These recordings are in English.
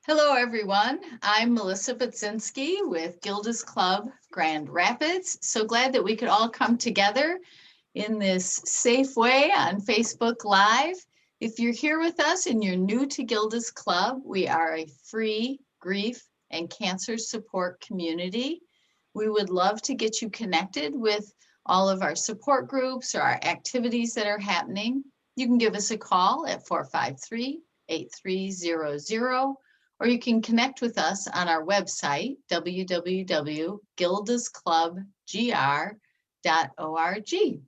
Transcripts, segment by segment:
Hello, everyone. I'm Melissa Budzinski with Gilda's Club Grand Rapids. So glad that we could all come together in this safe way on Facebook Live. If you're here with us and you're new to Gilda's Club, we are a free grief and cancer support community. We would love to get you connected with all of our support groups or our activities that are happening. You can give us a call at 453-8300. Or you can connect with us on our website, www.gildasclubgr.org.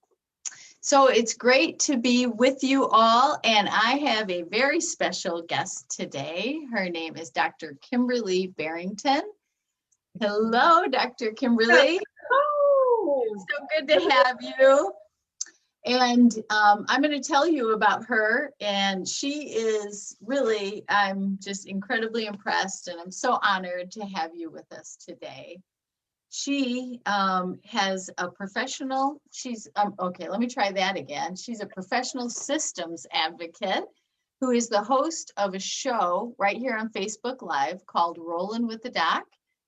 So it's great to be with you all, and I have a very special guest today. Her name is Dr. Kimberly Barrington. Hello, Dr. Kimberly. Oh, So good to have you. And I'm going to tell you about her, and she is really, I'm just incredibly impressed, and I'm so honored to have you with us today. She has a professional, okay, let me try that again. She's a professional systems advocate who is the host of a show right here on Facebook Live called Rollin' with the Doc.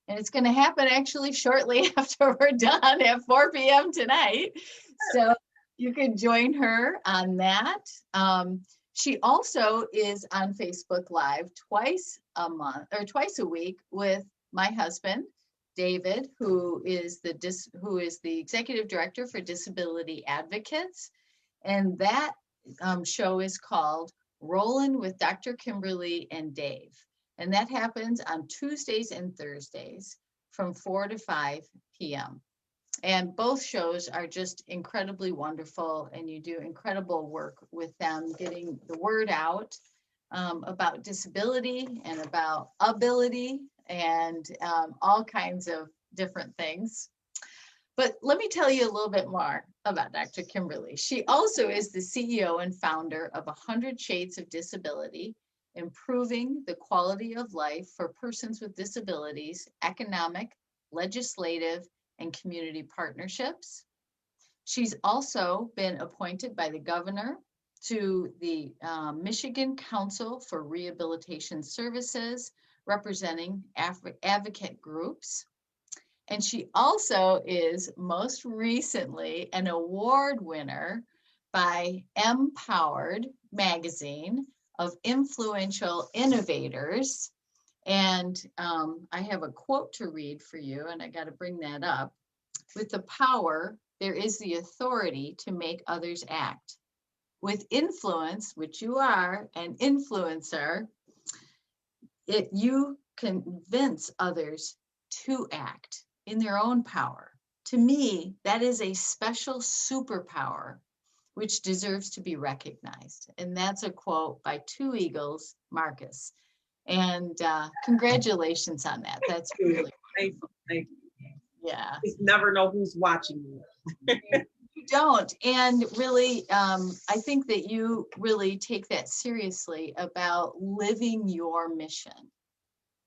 And it's going to happen actually shortly after we're done at 4 p.m. tonight. So you can join her on that. She also is on Facebook Live twice a month or twice a week with my husband, David, who is the executive director for Disability Advocates. And that show is called Rollin' with Dr. Kimberly and Dave. And that happens on Tuesdays and Thursdays from 4 to 5 p.m. And both shows are just incredibly wonderful, and you do incredible work with them, getting the word out about disability and about ability and all kinds of different things. But let me tell you a little bit more about Dr. Kimberly. She also is the CEO and founder of 100 Shades of Disability, improving the quality of life for persons with disabilities, economic, legislative, and community partnerships. She's also been appointed by the governor to the Michigan Council for Rehabilitation Services, representing advocate groups. And she also is most recently an award winner by Empowered magazine of influential innovators. And I have a quote to read for you, and I got to bring that up. With the power, there is the authority to make others act. With influence, which you are an influencer, you convince others to act in their own power. To me, that is a special superpower which deserves to be recognized. And that's a quote by Two Eagles, Marcus. And congratulations on that. That's really wonderful. Thank you. Yeah. You never know who's watching you. You don't. And really, I think that you really take that seriously about living your mission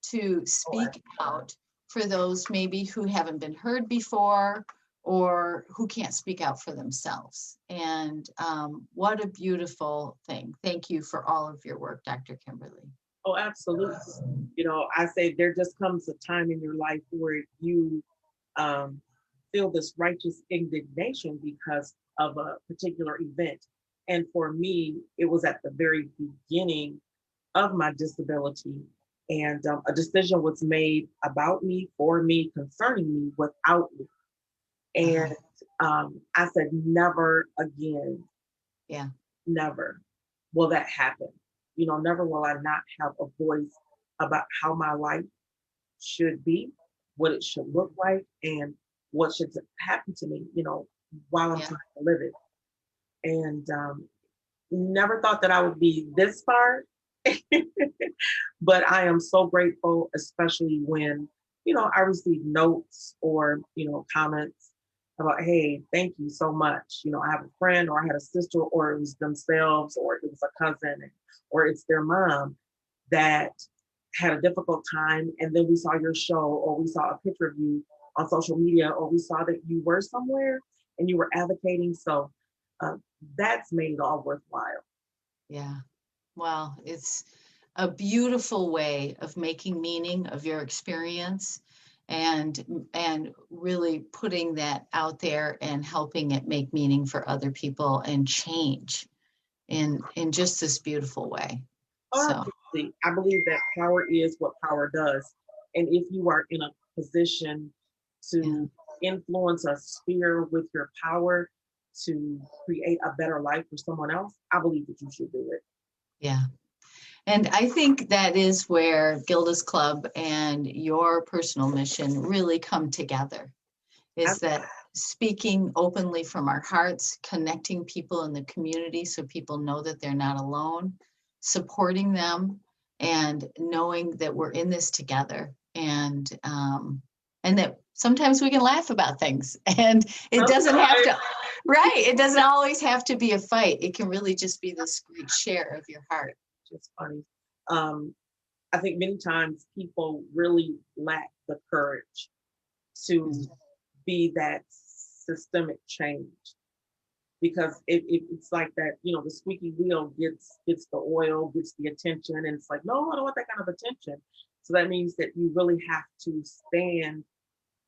to speak out for those maybe who haven't been heard before or who can't speak out for themselves. And what a beautiful thing. Thank you for all of your work, Dr. Kimberly. Oh, absolutely. You know, I say there just comes a time in your life where you feel this righteous indignation because of a particular event. And for me, it was at the very beginning of my disability. And a decision was made about me, for me, concerning me, without me. And I said, never again. Yeah. Never will that happen. You know, never will I not have a voice about how my life should be, what it should look like, and what should happen to me, you know, while I'm trying to live it. And never thought that I would be this far. But I am so grateful, especially when, you know, I receive notes or, you know, comments about, hey, thank you so much. You know, I have a friend, or I had a sister, or it was themselves, or it was a cousin, or it's their mom that had a difficult time. And then we saw your show, or we saw a picture of you on social media, or we saw that you were somewhere and you were advocating. So that's made it all worthwhile. Yeah. Well, it's a beautiful way of making meaning of your experience and really putting that out there and helping it make meaning for other people and change in just this beautiful way. Oh, So absolutely. I believe that power is what power does. And if you are in a position yeah, to influence a sphere with your power to create a better life for someone else, I believe that you should do it. yeah. And I think that is where Gilda's Club and your personal mission really come together, is that speaking openly from our hearts, connecting people in the community so people know that they're not alone, supporting them, and knowing that we're in this together, and that sometimes we can laugh about things, and it doesn't have to, right? It doesn't always have to be a fight. It can really just be this great share of your heart. It's funny. Um, I think many times people really lack the courage to be that systemic change because it's like that, the squeaky wheel gets the oil, gets the attention, and it's like, no, I don't want that kind of attention. So that means that you really have to stand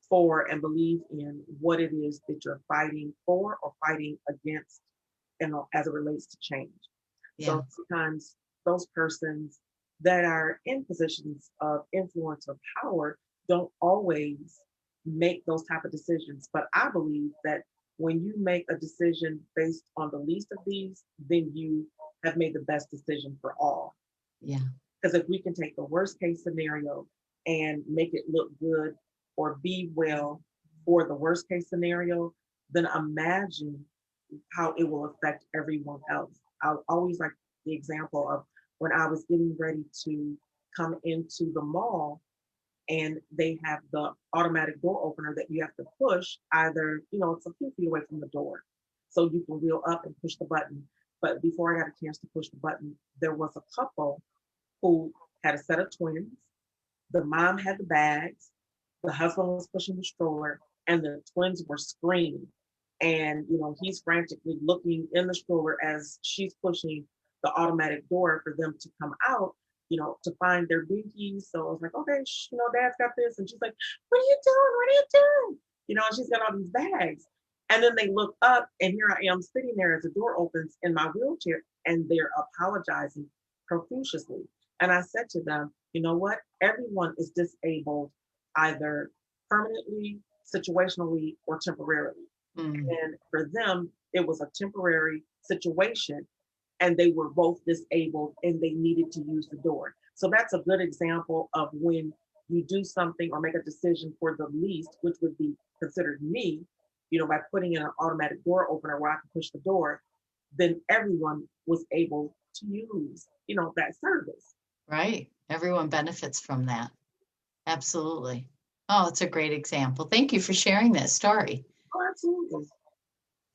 for and believe in what it is that you're fighting for or fighting against, as it relates to change. Yeah, So sometimes those persons that are in positions of influence or power don't always make those type of decisions. But I believe that when you make a decision based on the least of these, then you have made the best decision for all. yeah, Because if we can take the worst case scenario and make it look good or be well for the worst case scenario, then imagine how it will affect everyone else. I always like the example of when I was getting ready to come into the mall and they have the automatic door opener that you have to push either, it's a few feet away from the door. So you can wheel up and push the button. But before I got a chance to push the button, there was a couple who had a set of twins. The mom had the bags, the husband was pushing the stroller, and the twins were screaming. And he's frantically looking in the stroller as she's pushing the automatic door for them to come out, to find their binkies. So I was like, okay, dad's got this. And she's like, what are you doing? What are you doing? And she's got all these bags. And then they look up, and here I am sitting there as the door opens in my wheelchair, and they're apologizing profusely. And I said to them, you know what? Everyone is disabled either permanently, situationally, or temporarily. mm, And for them, it was a temporary situation, and they were both disabled and they needed to use the door. So that's a good example of when you do something or make a decision for the least, which would be considered me, by putting in an automatic door opener where I can push the door, then everyone was able to use, that service. right. Everyone benefits from that. Absolutely. Oh, it's a great example. Thank you for sharing that story. Oh, absolutely.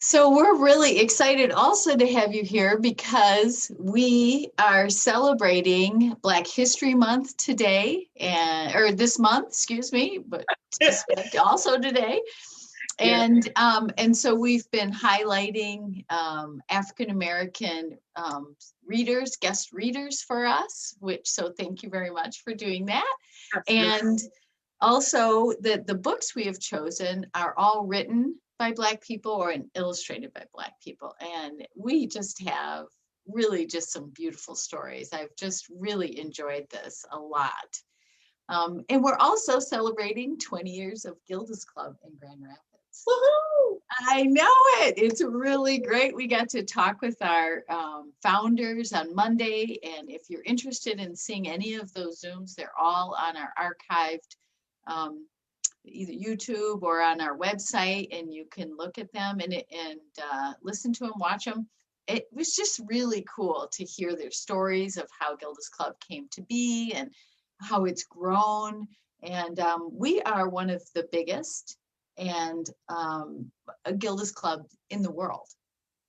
So we're really excited also to have you here because we are celebrating Black History Month today, or this month, excuse me, but also today. Yeah. And so we've been highlighting African American readers, guest readers for us, so thank you very much for doing that. Absolutely. And also the books we have chosen are all written by Black people or illustrated by Black people. And we just have really just some beautiful stories. I've just really enjoyed this a lot. And we're also celebrating 20 years of Gilda's Club in Grand Rapids. Woohoo! I know it. It's really great. We got to talk with our founders on Monday. And if you're interested in seeing any of those Zooms, they're all on our archived either YouTube or on our website, and you can look at them and listen to them, watch them. It was just really cool to hear their stories of how Gilda's Club came to be and how it's grown. And we are one of the biggest and a Gilda's Club in the world.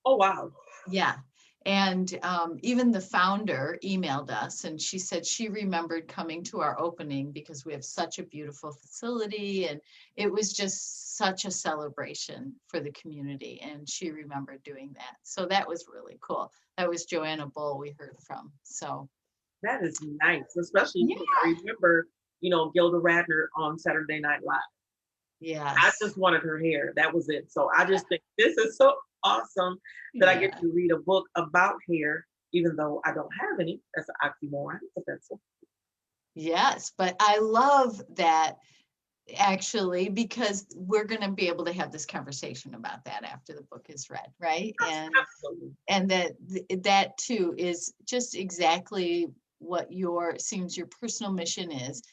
Oh, wow. Yeah. And even the founder emailed us and she said she remembered coming to our opening because we have such a beautiful facility and it was just such a celebration for the community. And she remembered doing that. So that was really cool. That was Joanna Bull we heard from. So That is nice, especially Yeah. since I remember, Gilda Radner on Saturday Night Live. I Yes. just wanted her hair. That was it. So I just think this is so awesome that I get Yeah. to read a book about hair, even though I don't have any. That's an oxymoron, but that's it. Yes. But I love that actually, because we're going to be able to have this conversation about that after the book is read, right? Absolutely. And that too is just exactly what seems your personal mission is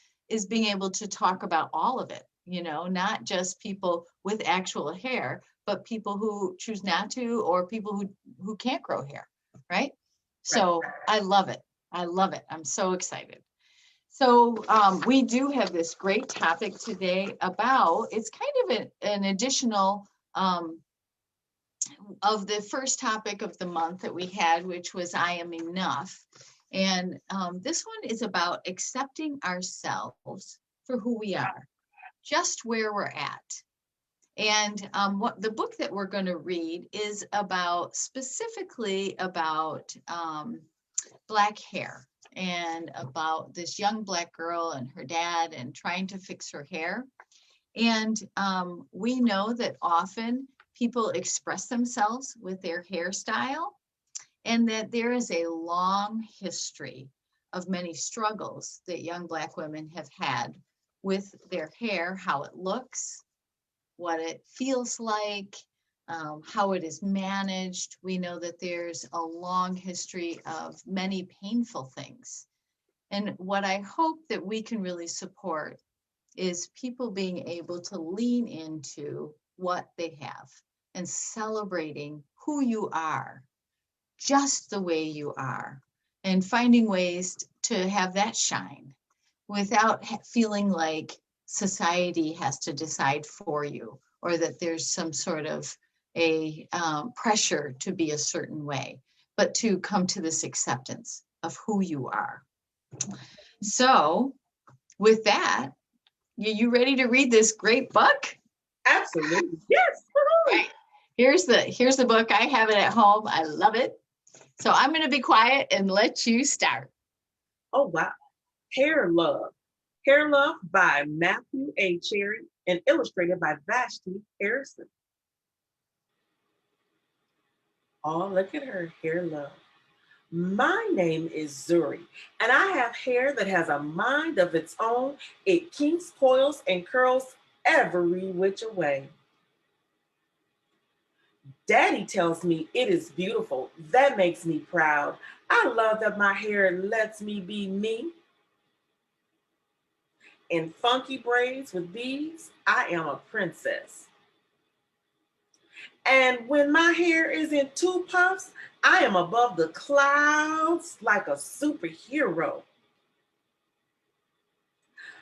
being able to talk about all of it, not just people with actual hair, but people who choose not to, or people who can't grow hair, right? Right. So I love it. I love it. I'm so excited. So we do have this great topic today about, it's kind of an additional of the first topic of the month that we had, which was I am enough. And this one is about accepting ourselves for who we are, just where we're at. And what the book that we're going to read is about, specifically about Black hair, and about this young Black girl and her dad and trying to fix her hair. And we know that often people express themselves with their hairstyle, and that there is a long history of many struggles that young Black women have had with their hair, how it looks, what it feels like, how it is managed. We know that there's a long history of many painful things. And what I hope that we can really support is people being able to lean into what they have and celebrating who you are, just the way you are, and finding ways to have that shine without feeling like society has to decide for you, or that there's some sort of a pressure to be a certain way, but to come to this acceptance of who you are. So with that, you ready to read this great book? Absolutely. Yes. Right. Here's the book. I have it at home. I love it. So I'm going to be quiet and let you start. Oh, wow. Hair Love. Hair Love by Matthew A. Cherry and illustrated by Vashti Harrison. Oh, look at her. Hair Love. My name is Zuri, and I have hair that has a mind of its own. It kinks, coils, and curls every which way. Daddy tells me it is beautiful. That makes me proud. I love that my hair lets me be me. In funky braids with beads, I am a princess. And when my hair is in two puffs, I am above the clouds like a superhero.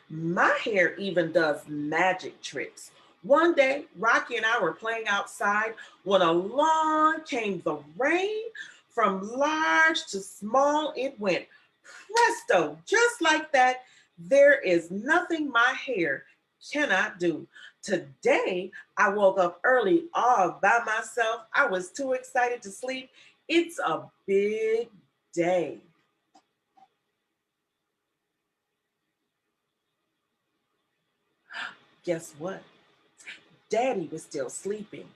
My hair even does magic tricks. One day, Rocky and I were playing outside when along came the rain. From large to small, it went presto, just like that. There is nothing my hair cannot do. Today, I woke up early all by myself. I was too excited to sleep. It's a big day. Guess what? Daddy was still sleeping.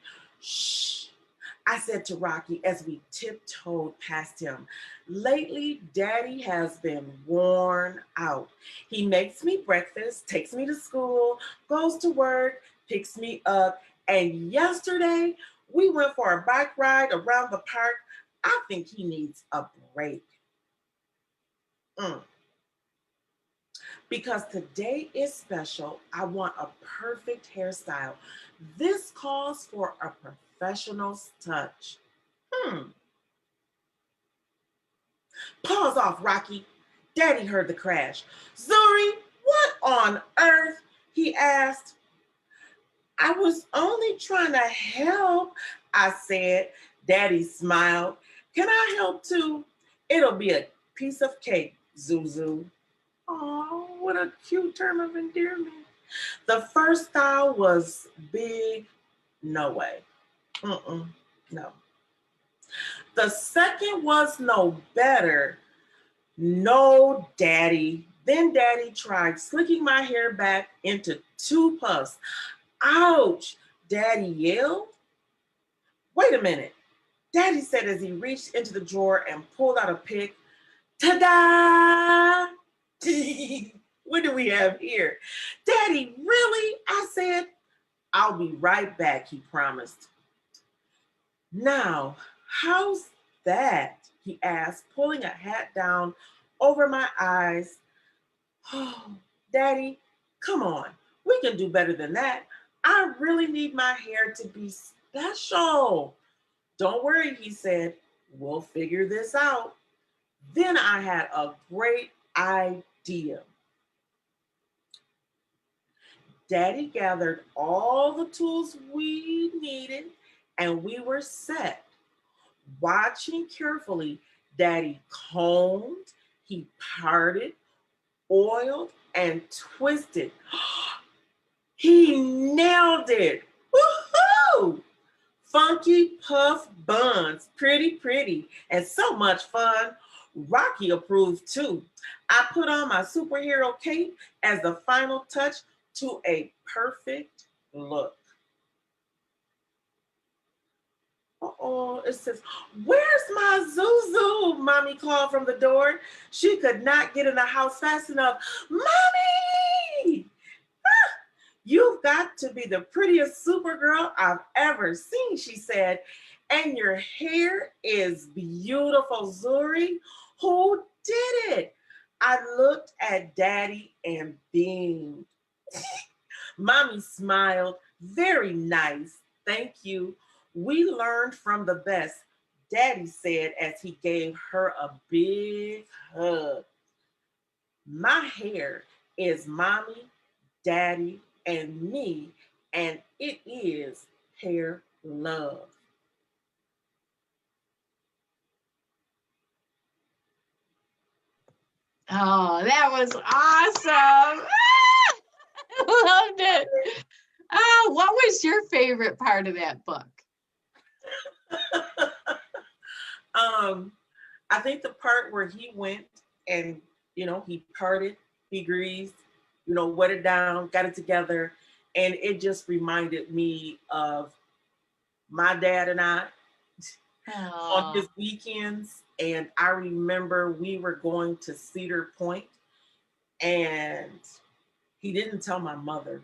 Shh, I said to Rocky as we tiptoed past him. Lately, Daddy has been worn out. He makes me breakfast, takes me to school, goes to work, picks me up, and yesterday we went for a bike ride around the park. I think he needs a break. Mm. Because today is special, I want a perfect hairstyle. This calls for a professional's touch. Hmm. Pause off, Rocky. Daddy heard the crash. Zuri, what on earth? He asked. I was only trying to help, I said. Daddy smiled. Can I help too? It'll be a piece of cake, Zuzu. Oh, what a cute term of endearment. The first style was big, no way. No. The second was no better. No, Daddy. Then Daddy tried slicking my hair back into 2 puffs. Ouch, Daddy yelled. Wait a minute, Daddy said as he reached into the drawer and pulled out a pick. Ta-da! What do we have here? Daddy, really? I said. I'll be right back, he promised. Now, how's that? He asked, pulling a hat down over my eyes. Oh, Daddy, come on. We can do better than that. I really need my hair to be special. Don't worry, he said. We'll figure this out. Then I had a great idea. Daddy gathered all the tools we needed and we were set. Watching carefully, Daddy combed, he parted, oiled, and twisted. He nailed it. Woohoo! Funky puff buns, pretty, and so much fun. Rocky approved too. I put on my superhero cape as the final touch to a perfect look. Uh-oh, it says, where's my Zuzu? Mommy called from the door. She could not get in the house fast enough. Mommy! Ah, you've got to be the prettiest Supergirl I've ever seen, she said. And your hair is beautiful, Zuri. Who did it? I looked at Daddy and beamed. Mommy smiled. Very nice. Thank you. We learned from the best, Daddy said as he gave her a big hug. My hair is Mommy, Daddy, and me, and it is hair love. Oh, that was awesome. I loved it. Oh, what was your favorite part of that book? I think the part where he went and, he parted, he greased, wet it down, got it together. And it just reminded me of my dad and I on his weekends. And I remember we were going to Cedar Point and he didn't tell my mother.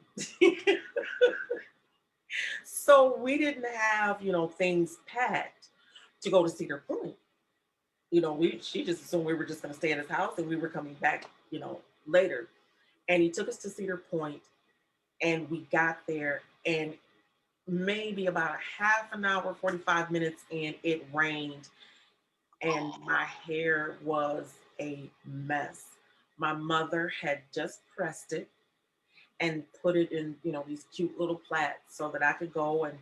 So we didn't have, things packed to go to Cedar Point. She just assumed we were just going to stay at his house and we were coming back, later. And he took us to Cedar Point and we got there and maybe about a half an hour, 45 minutes in, it rained and my hair was a mess. My mother had just pressed it and put it in, these cute little plaits so that I could go and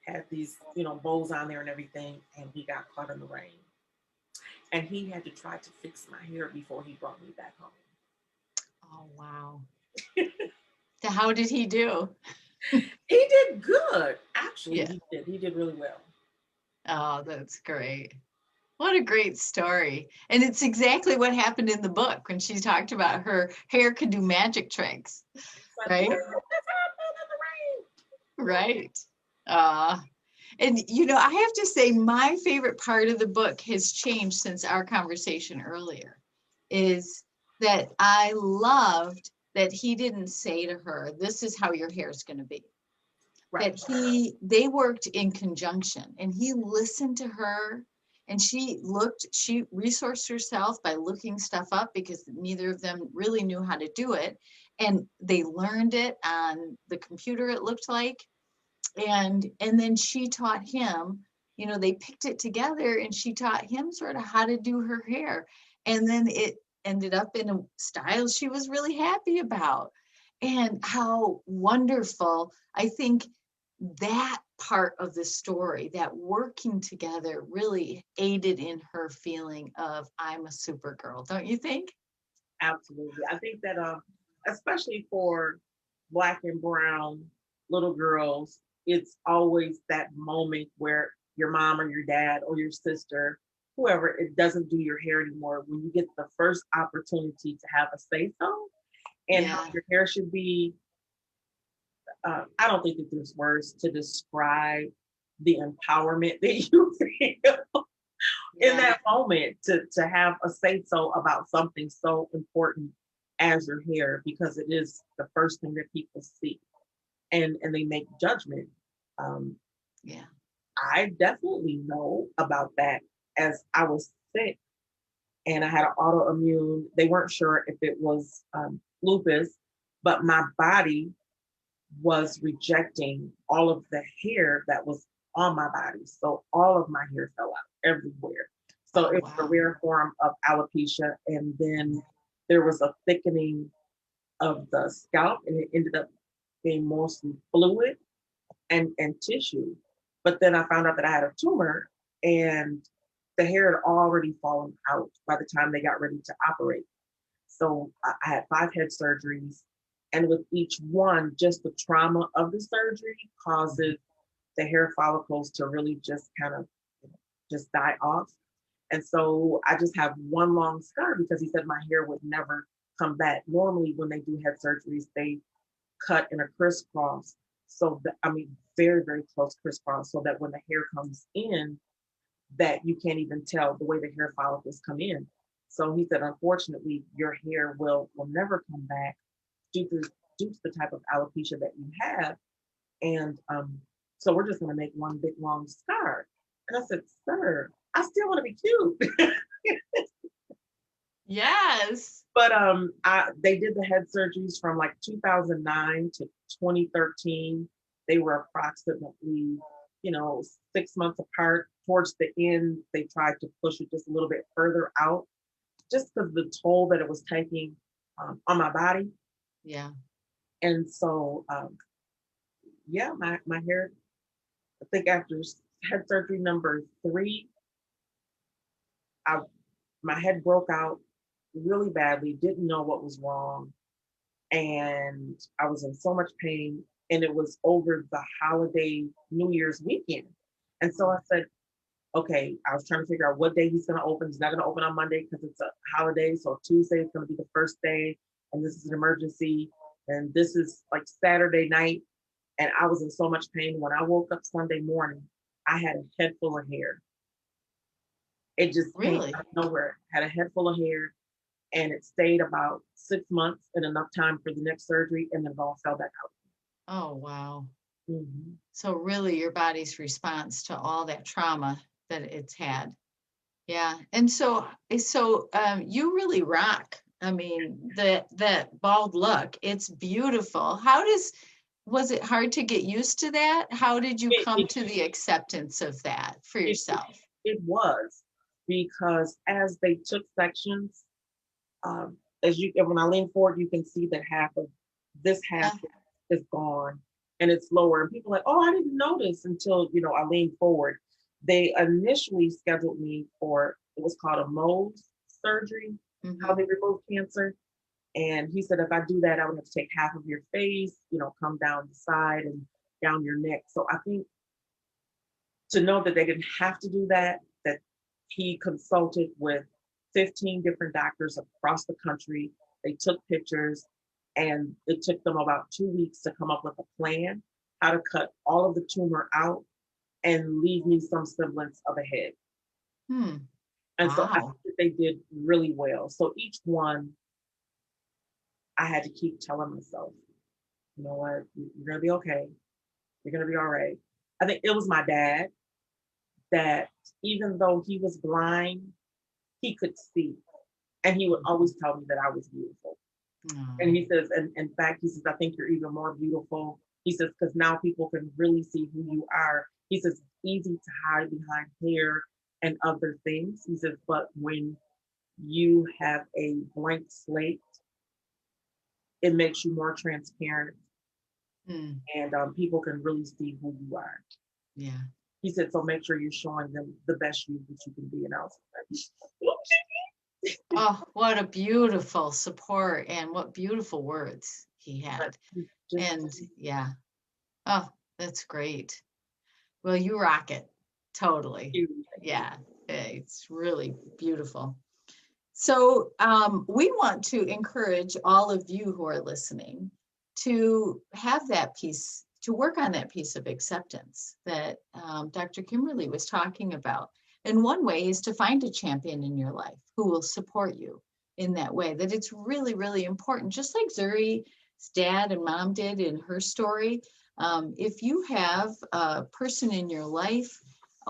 have these, bows on there and everything. And we got caught in the rain. And he had to try to fix my hair before he brought me back home. Oh, wow. So how did he do? He did good. Actually, yeah. He did really well. Oh, that's great. What a great story. And it's exactly what happened in the book when she talked about her hair could do magic tricks. Right? Right. And, I have to say my favorite part of the book has changed since our conversation earlier, is that I loved that he didn't say to her, this is how your hair is going to be. Right. That they worked in conjunction and he listened to her and she resourced herself by looking stuff up because neither of them really knew how to do it. And they learned it on the computer, it looked like. And then she taught him, they picked it together and she taught him sort of how to do her hair. And then it ended up in a style she was really happy about. And how wonderful, I think that part of the story, that working together really aided in her feeling of I'm a Supergirl, don't you think? Absolutely. I think that especially for Black and brown little girls, it's always that moment where your mom or your dad or your sister, whoever, it doesn't do your hair anymore, when you get the first opportunity to have a say so and how Yeah. your hair should be, I don't think that there's words to describe the empowerment that you feel in Yeah. that moment to have a say so about something so important as your hair, because it is the first thing that people see, and they make judgment. Um, Yeah. I definitely know about that as I was sick and I had an autoimmune. They weren't sure if it was lupus, but my body was rejecting all of the hair that was on my body. So all of my hair fell out everywhere. So Oh, it was a wow. rare form of alopecia. And then there was a thickening of the scalp, and it ended up being mostly fluid and tissue. But then I found out that I had a tumor, and the hair had already fallen out by the time they got ready to operate. So I had 5 head surgeries, and with each one, just the trauma of the surgery causes the hair follicles to really just kind of, just die off. And so I just have one long scar because he said my hair would never come back. Normally, when they do head surgeries, they cut in a crisscross. So that, I mean, very, very close crisscross, so that when the hair comes in, that you can't even tell the way the hair follicles come in. So he said, unfortunately, your hair will never come back due to due to the type of alopecia that you have. And so we're just gonna make one big long scar. And I said, sir, I still want to be cute. Yes. But they did the head surgeries from like 2009 to 2013. They were approximately, 6 months apart. Towards the end, they tried to push it just a little bit further out, just because of the toll that it was taking on my body. Yeah. And so, yeah, my hair, I think after head surgery number 3, I my head broke out really badly, didn't know what was wrong, and I was in so much pain. And it was over the holiday New Year's weekend. And so I said, okay, I was trying to figure out what day he's going to open. He's not going to open on Monday because it's a holiday. So Tuesday is going to be the first day. And this is an emergency. And this is like Saturday night. And I was in so much pain. When I woke up Sunday morning, I had a head full of hair. It just came Really? out of nowhere. Had a head full of hair, and it stayed about 6 months and enough time for the next surgery, and then it all fell back out. Oh, wow. Hmm. So really your body's response to all that trauma that it's had. Yeah. And so you really rock. I mean, that bald look, it's beautiful. Was it hard to get used to that? How did you It, come it, to the acceptance of that for it, it, yourself? it was, because as they took sections, as you when I lean forward, you can see that half of this half Yeah. is gone and it's lower. And people are like, oh, I didn't notice until I leaned forward. They initially scheduled me for, it was called a Mohs surgery, how Hmm. they remove cancer. And he said, if I do that, I would have to take half of your face, come down the side and down your neck. So I think, to know that they didn't have to do that, that he consulted with 15 different doctors across the country. They took pictures, and it took them about 2 weeks to come up with a plan how to cut all of the tumor out and leave me some semblance of a head. Hmm. And so I think Wow. that they did really well. So each one, I had to keep telling myself, you know what, you're going to be okay. You're going to be all right. I think it was my dad that, even though he was blind, he could see. And he would always tell me that I was beautiful. And Oh, he says, and in fact, he says, I think you're even more beautiful. He says, because now people can really see who you are. He says, it's easy to hide behind hair and other things. He says, but when you have a blank slate, it makes you more transparent, hmm. and people can really see who you are. Yeah. He said, so make sure you're showing them the best you that you can be. And I was like, Oh, what a beautiful support and what beautiful words he but had. just And yeah. Oh, that's great. Well, you rock it. Totally. you. Yeah. It's really beautiful. So we want to encourage all of you who are listening to have that piece, to work on that piece of acceptance that Dr. Kimberly was talking about. And one way is to find a champion in your life who will support you in that way, that it's really, really important. Just like Zuri's dad and mom did in her story. If you have a person in your life,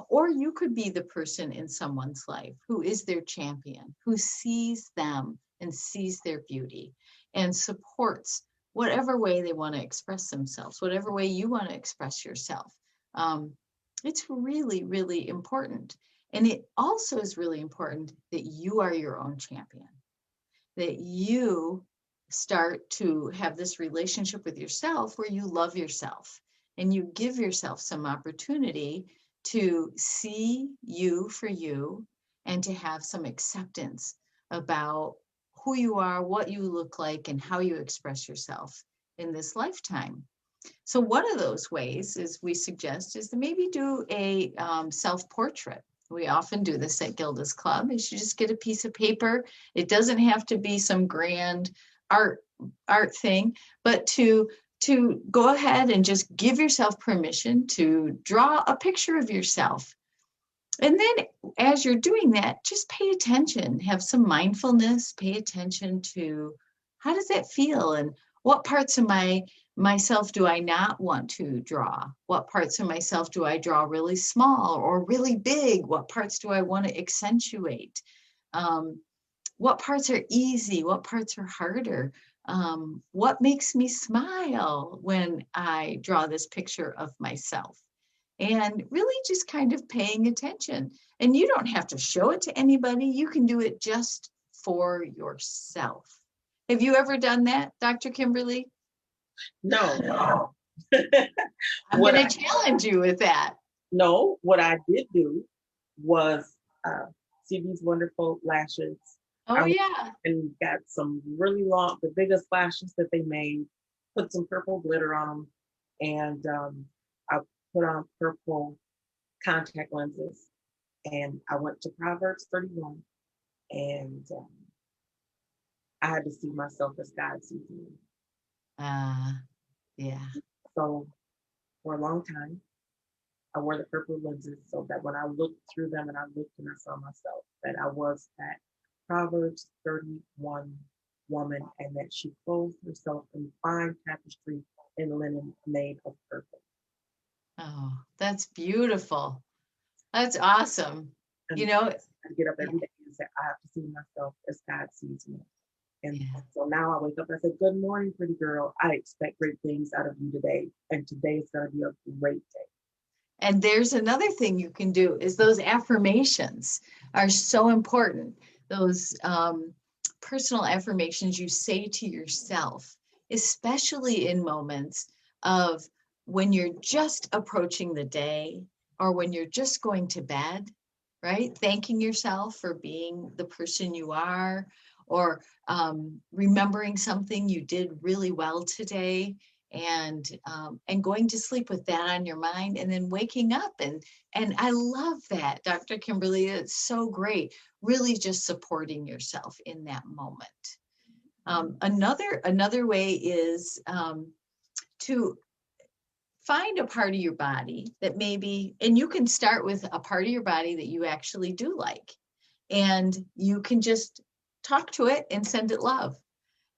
or you could be the person in someone's life who is their champion, who sees them and sees their beauty and supports whatever way they want to express themselves, whatever way you want to express yourself. It's really, really important. And it also is really important that you are your own champion, that you start to have this relationship with yourself where you love yourself and you give yourself some opportunity to see you for you and to have some acceptance about who you are, what you look like, and how you express yourself in this lifetime. So one of those ways is we suggest is to maybe do a self-portrait. We often do this at Gilda's Club. Is you just get a piece of paper. It doesn't have to be some grand art thing, but to go ahead and just give yourself permission to draw a picture of yourself. And then as you're doing that, just pay attention, have some mindfulness, pay attention to how does that feel and what parts of myself do I not want to draw? What parts of myself do I draw really small or really big? What parts do I want to accentuate? What parts are easy? What parts are harder? What makes me smile when I draw this picture of myself? And really just kind of paying attention. And you don't have to show it to anybody. You can do it just for yourself. Have you ever done that, Dr. Kimberly? No. I'm going to challenge you with that. No, what I did do was see these wonderful lashes. Oh, yeah. And got some really long, the biggest lashes that they made, put some purple glitter on them, and I put on purple contact lenses, and I went to Proverbs 31, and I had to see myself as God sees me. Yeah. So for a long time, I wore the purple lenses so that when I looked through them and I looked and I saw myself, that I was that Proverbs 31 woman, and that she clothed herself in fine tapestry and linen made of purple. Oh, that's beautiful. That's awesome. And You know, I get up every day and say, I have to see myself as God sees me. And yeah. so now I wake up and I say, good morning, pretty girl. I expect great things out of you today. And today is going to be a great day. And there's another thing you can do is those affirmations are so important. Those personal affirmations you say to yourself, especially in moments of when you're just approaching the day or when you're just going to bed, right? Thanking yourself for being the person you are, or remembering something you did really well today, and going to sleep with that on your mind, and then waking up and I love that, Dr. Kimberly. It's so great, really just supporting yourself in that moment. Another way is to find a part of your body that maybe, and you can start with a part of your body that you actually do like, and you can just talk to it and send it love.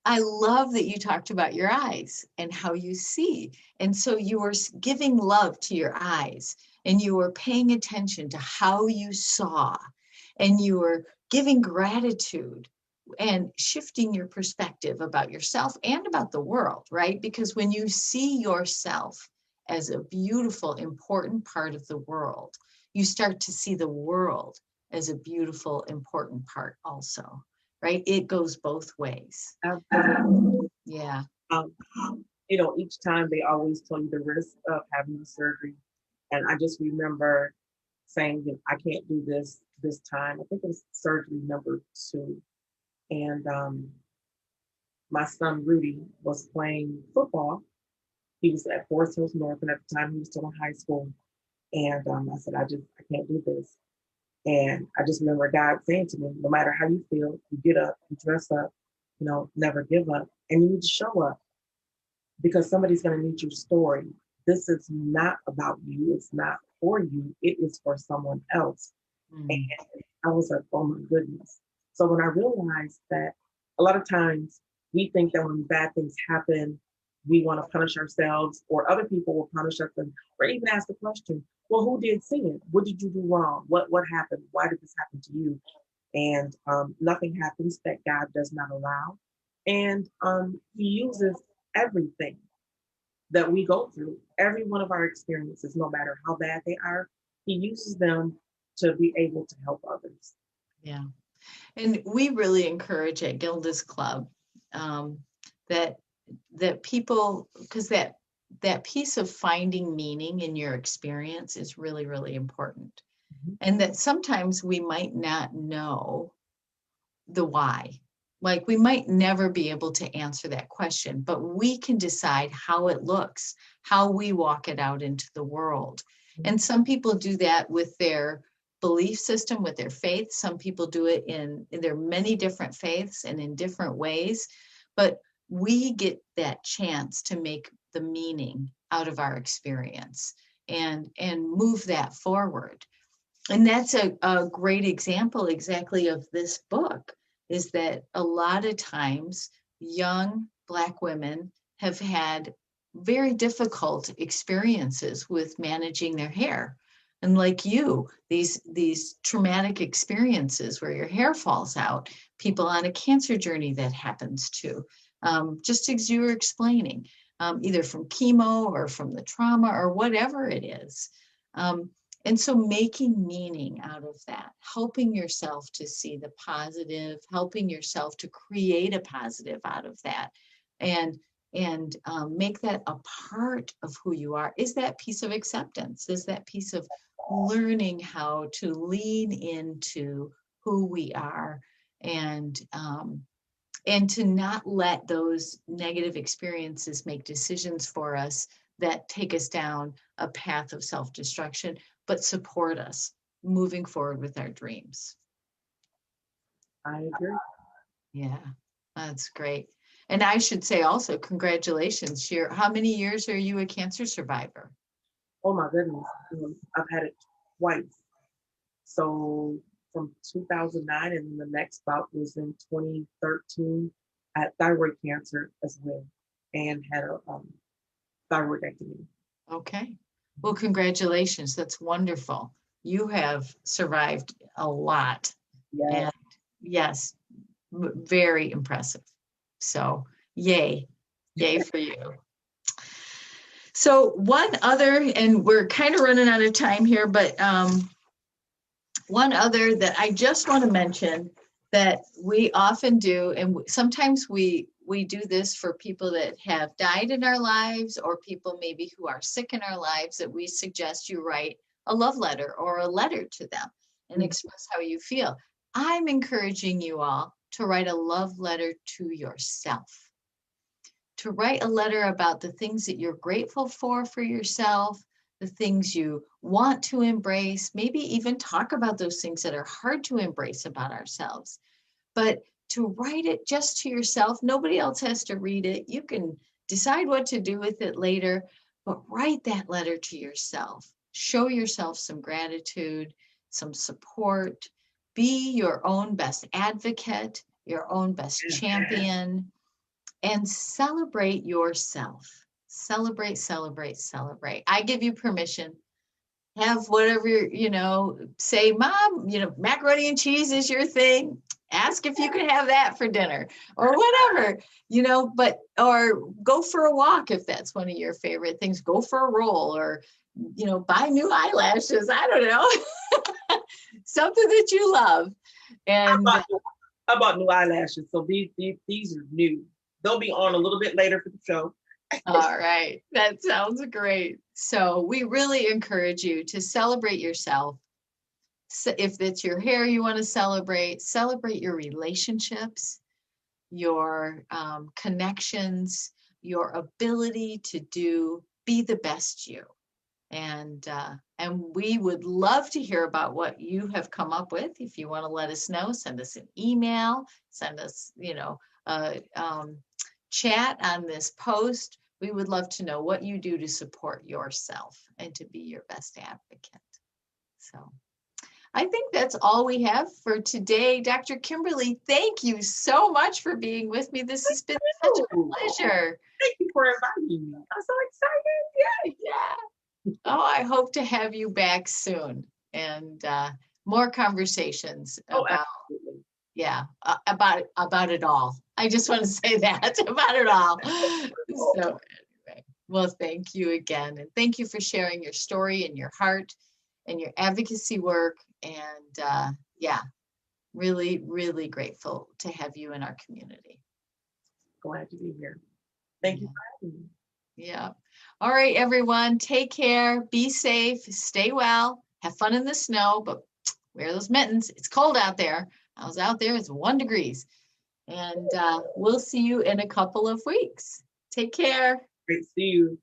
I love that you talked about your eyes and how you see. And so you were giving love to your eyes, and you were paying attention to how you saw, and you were giving gratitude and shifting your perspective about yourself and about the world, right? Because when you see yourself as a beautiful, important part of the world, you start to see the world as a beautiful, important part also. Right? It goes both ways. Absolutely. Yeah. Each time they always tell you the risk of having the surgery. And I just remember saying, I can't do this time. I think it was surgery number 2. And my son Rudy was playing football. He was at Forest Hills North, and at the time he was still in high school. And I said, I can't do this. And I just remember God saying to me, no matter how you feel, you get up, you dress up, never give up. And you need to show up because somebody's going to need your story. This is not about you. It's not for you. It is for someone else. And Mm. I was like, oh my goodness. So when I realized that a lot of times we think that when bad things happen, we want to punish ourselves or other people will punish us or even ask the question, well, who did sin? What did you do wrong? What happened? Why did this happen to you? And nothing happens that God does not allow. And he uses everything that we go through, every one of our experiences, no matter how bad they are, he uses them to be able to help others. Yeah. And we really encourage at Gilda's Club um, that people, because that piece of finding meaning in your experience is really, really important. Mhm. And that sometimes we might not know the why. Like we might never be able to answer that question, but we can decide how it looks, how we walk it out into the world. And some people do that with their belief system, with their faith. Some people do it in there are many different faiths and in different ways, but we get that chance to make the meaning out of our experience and move that forward. And that's a great example exactly of this book, is that a lot of times young Black women have had very difficult experiences with managing their hair. And like you, these traumatic experiences where your hair falls out, people on a cancer journey that happens to, just as you were explaining, either from chemo or from the trauma or whatever it is. And so making meaning out of that, helping yourself to see the positive, helping yourself to create a positive out of that, and make that a part of who you are, is that piece of acceptance, is that piece of learning how to lean into who we are, and to not let those negative experiences make decisions for us that take us down a path of self-destruction, but support us moving forward with our dreams. I agree. Yeah, that's great. And I should say also, congratulations. How many years are you a cancer survivor? Oh my goodness. I've had it twice. So from 2009 and then the next bout was in 2013. I had thyroid cancer as well and had a thyroidectomy. Okay. Well, congratulations. That's wonderful. You have survived a lot. Yes. And yes, very impressive. So, yay. Yay for you. So, one other, and we're kind of running out of time here, but one other that I just want to mention that we often do, and sometimes we do this for people that have died in our lives or people maybe who are sick in our lives, that we suggest you write a love letter or a letter to them and express how you feel. I'm encouraging you all to write a love letter to yourself, to write a letter about the things that you're grateful for yourself, the things you want to embrace, maybe even talk about those things that are hard to embrace about ourselves. But to write it just to yourself, nobody else has to read it. You can decide what to do with it later, but write that letter to yourself. Show yourself some gratitude, some support. Be your own best advocate, your own best champion, and celebrate yourself. Celebrate, celebrate, celebrate. I give you permission. Have whatever, say, Mom, macaroni and cheese is your thing. Ask if you can have that for dinner or whatever, or go for a walk if that's one of your favorite things. Go for a roll or, buy new eyelashes. I don't know. Something that you love. And I bought new eyelashes, so these are new. They'll be on a little bit later for the show. all right, that sounds great. So we really encourage you to celebrate yourself. So if it's your hair you want to celebrate your relationships, your connections, your ability to be the best you. And we would love to hear about what you have come up with. If you want to let us know, send us an email, send us, a chat on this post. We would love to know what you do to support yourself and to be your best advocate. So I think that's all we have for today. Dr. Kimberly, thank you so much for being with me. This has been such a pleasure. Thank you for inviting me. I'm so excited. Yeah. Oh, I hope to have you back soon and more conversations about, about it all. I just want to say that about it all. So anyway, well, thank you again. And thank you for sharing your story and your heart and your advocacy work. And really, really grateful to have you in our community. Glad to be here. Thank you for having me. Yeah. All right, everyone. Take care. Be safe. Stay well. Have fun in the snow, but wear those mittens. It's cold out there. I was out there. It's 1 degree. And we'll see you in a couple of weeks. Take care. Great to see you.